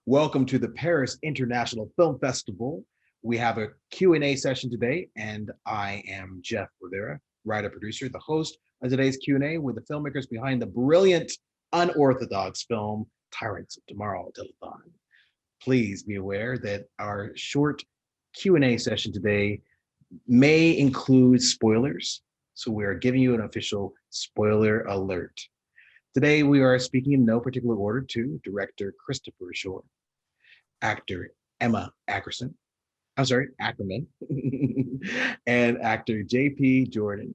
Welcome to the Paris International Film Festival. We have a Q&A session today, and I am Jeff Riviera, writer-producer, the host of today's Q&A with the filmmakers behind the brilliant, unorthodox film, Tyrants of Tomorrow, Telethon. Please be aware that our short Q&A session today may include spoilers, so we are giving you an official spoiler alert. Today, we are speaking in no particular order to director Christopher Shorr, actor Emma Ackerman, and actor JP Jordan.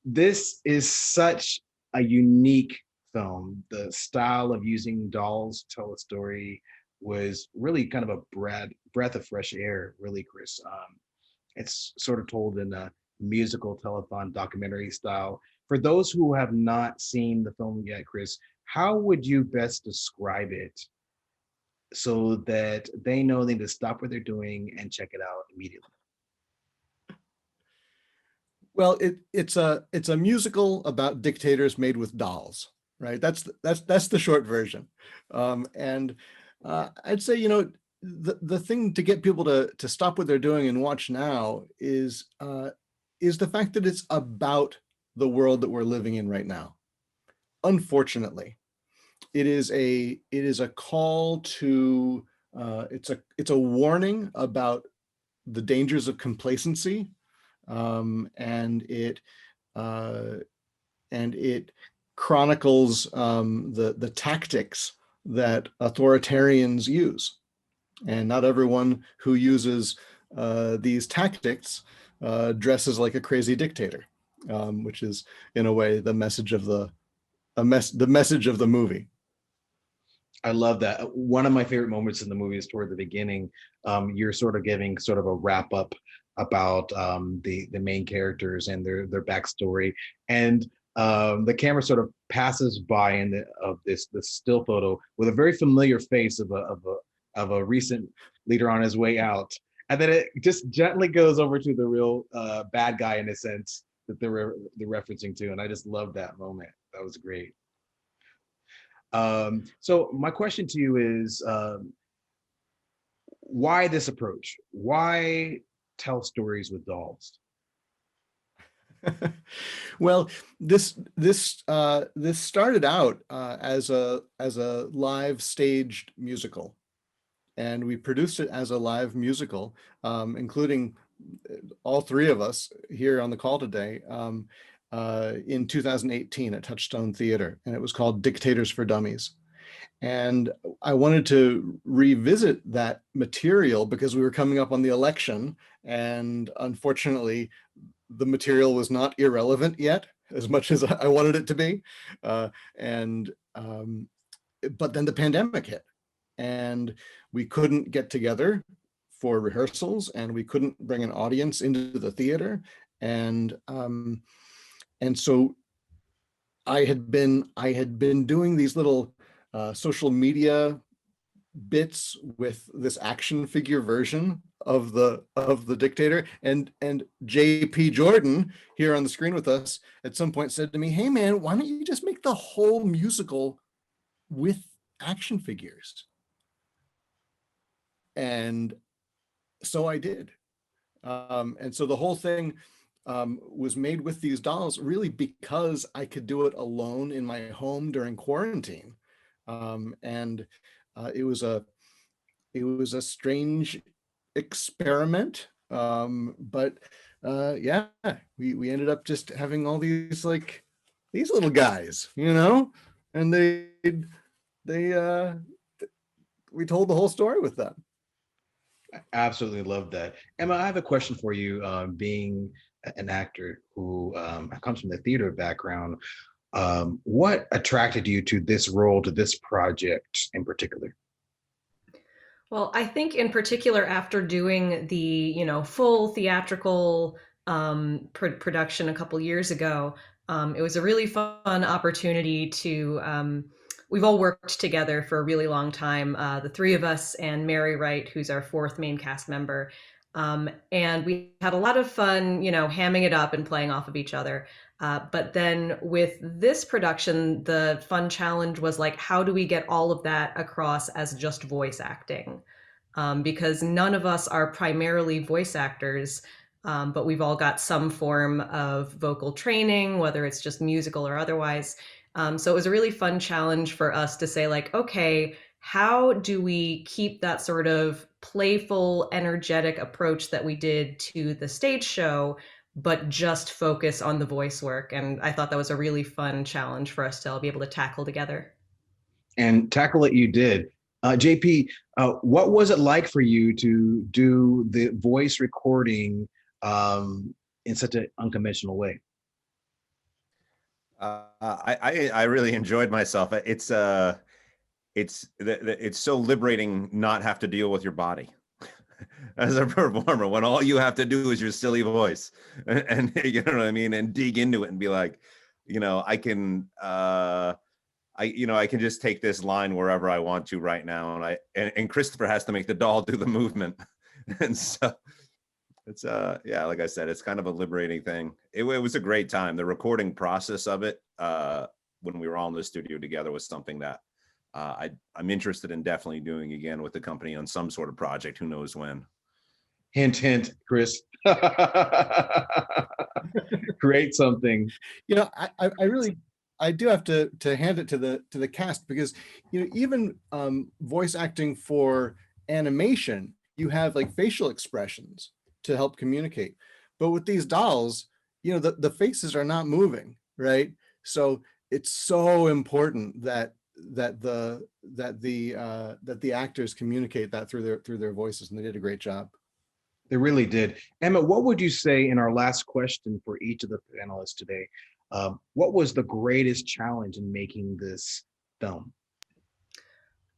This is such a unique film. The style of using dolls to tell a story was really kind of a breath of fresh air, really, Chris. It's sort of told in a musical telethon documentary style. For those who have not seen the film yet, Chris, how would you best describe it so that they know they need to stop what they're doing and check it out immediately? Well, it's a musical about dictators made with dolls, right? That's the short version. I'd say, the thing to get people to stop what they're doing and watch now is the fact that it's about the world that we're living in right now. Unfortunately, it is a call to it's a warning about the dangers of complacency, and it chronicles the tactics that authoritarians use, and not everyone who uses these tactics dresses like a crazy dictator, which is in a way the message of the message of the movie. I love that. One of my favorite moments in the movie is toward the beginning. You're sort of giving sort of a wrap up about the main characters and their backstory, and the camera sort of passes by of this still photo with a very familiar face of a recent leader on his way out, and then it just gently goes over to the real bad guy, in a sense, that they're referencing to, and I just love that moment. That was great. So my question to you is, why this approach? Why tell stories with dolls? Well, this started out as a live staged musical, and we produced it as a live musical, including all three of us here on the call today, in 2018 at Touchstone Theater, and it was called Dictators for Dummies. And I wanted to revisit that material because we were coming up on the election, and unfortunately, the material was not irrelevant yet, as much as I wanted it to be. But then the pandemic hit, and we couldn't get together for rehearsals, and we couldn't bring an audience into the theater. And so I had been doing these little social media bits with this action figure version of the dictator, and JP Jordan here on the screen with us at some point said to me, "Hey man, why don't you just make the whole musical with action figures?" And so I did. And so the whole thing was made with these dolls, really because I could do it alone in my home during quarantine. It was a strange experiment, but yeah, we ended up just having all these little guys, and we told the whole story with them. I absolutely love that. Emma, I have a question for you. Being an actor who comes from the theater background, what attracted you to this role, to this project in particular? Well, I think in particular after doing the, full theatrical production a couple years ago, it was a really fun opportunity to, we've all worked together for a really long time, the three of us and Mary Wright, who's our fourth main cast member. And we had a lot of fun, hamming it up and playing off of each other. But then with this production, the fun challenge was like, how do we get all of that across as just voice acting? Because none of us are primarily voice actors, but we've all got some form of vocal training, whether it's just musical or otherwise. So it was a really fun challenge for us to say, like, okay, how do we keep that sort of playful, energetic approach that we did to the stage show, but just focus on the voice work? And I thought that was a really fun challenge for us to all be able to tackle together. And tackle it you did. JP, what was it like for you to do the voice recording in such an unconventional way? I really enjoyed myself. It's so liberating not have to deal with your body as a performer when all you have to do is your silly voice and you know what I mean, and dig into it and be like, I can I can just take this line wherever I want to right now, and Christopher has to make the doll do the movement. And so it's yeah, like I said, it's kind of a liberating thing. It was a great time. The recording process of it when we were all in the studio together was something that I'm interested in definitely doing again with the company on some sort of project. Who knows when? Hint, hint, Chris. Create something. I do have to hand it to the cast, because even voice acting for animation, you have like facial expressions to help communicate. But with these dolls, the faces are not moving, right? So it's so important that the actors communicate that through their voices, and they did a great job. They really did. Emma, what would you say in our last question for each of the panelists today? What was the greatest challenge in making this film?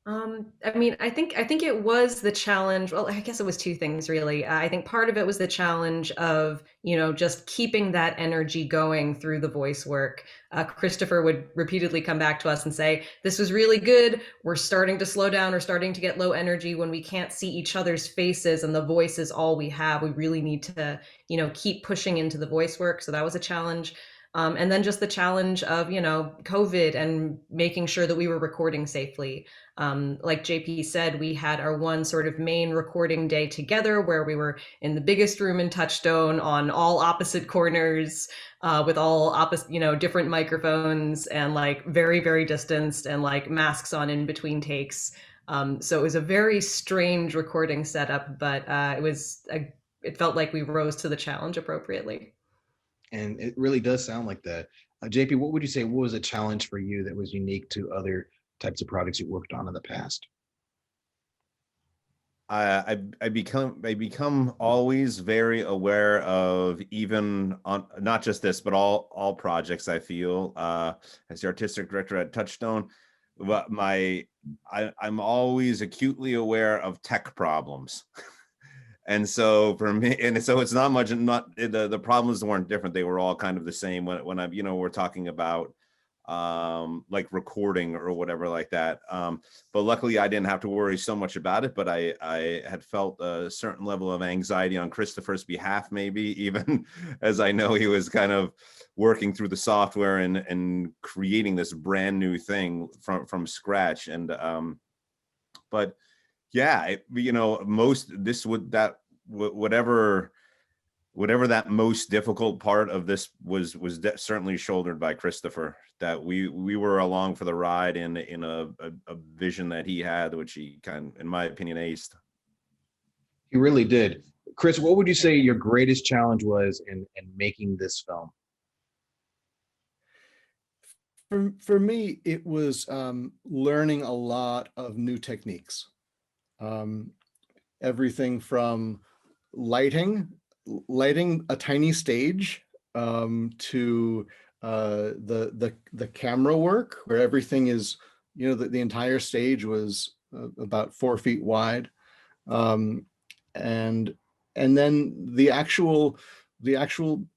I mean, I think it was the challenge. Well, I guess it was two things really. I think part of it was the challenge of, just keeping that energy going through the voice work. Christopher would repeatedly come back to us and say, "This was really good. We're starting to slow down. We're starting to get low energy when we can't see each other's faces and the voice is all we have. We really need to, keep pushing into the voice work." So that was a challenge. And then just the challenge of, COVID and making sure that we were recording safely. Like JP said, we had our one sort of main recording day together where we were in the biggest room in Touchstone on all opposite corners with all opposite, different microphones and like very, very distanced and like masks on in between takes. So it was a very strange recording setup, but it felt like we rose to the challenge appropriately. And it really does sound like that. JP, what would you say, what was a challenge for you that was unique to other types of projects you worked on in the past? I become always very aware of, even on not just this, but all projects. I feel as the artistic director at Touchstone, but I'm always acutely aware of tech problems. And so for me, and so it's not the problems weren't different. They were all kind of the same when we're talking about like recording or whatever like that. But luckily I didn't have to worry so much about it, but I had felt a certain level of anxiety on Christopher's behalf, maybe even as I know he was kind of working through the software and creating this brand new thing from scratch. And but yeah, whatever that most difficult part of this was certainly shouldered by Christopher. That we were along for the ride in a vision that he had, which he in my opinion, aced. He really did. Chris, what would you say your greatest challenge was in making this film? For me, it was learning a lot of new techniques. Everything from lighting a tiny stage to the camera work, where everything is, the entire stage was about 4 feet wide, and then the actual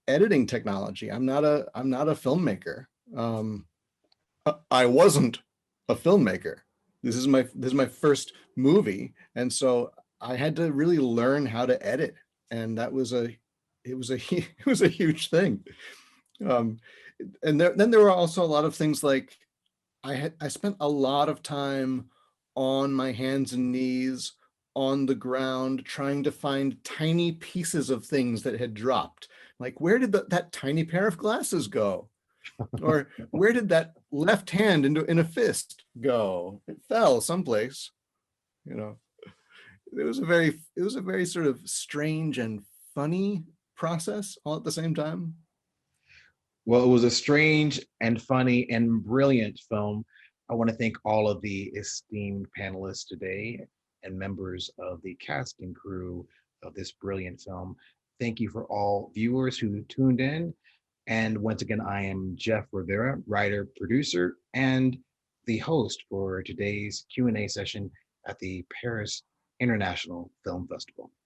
editing technology. I'm not a filmmaker. I wasn't a filmmaker. This is my first movie, and so I had to really learn how to edit, and that was a huge thing. And then there were also a lot of things like I spent a lot of time on my hands and knees on the ground trying to find tiny pieces of things that had dropped. Like, where did that tiny pair of glasses go? Or where did that left hand in a fist go? It fell someplace, you know. It was a very sort of strange and funny process all at the same time. Well, it was a strange and funny and brilliant film. I want to thank all of the esteemed panelists today and members of the cast and crew of this brilliant film. Thank you for all viewers who tuned in. And once again, I am Jeff Riviera, writer, producer, and the host for today's Q&A session at the Paris International Film Festival.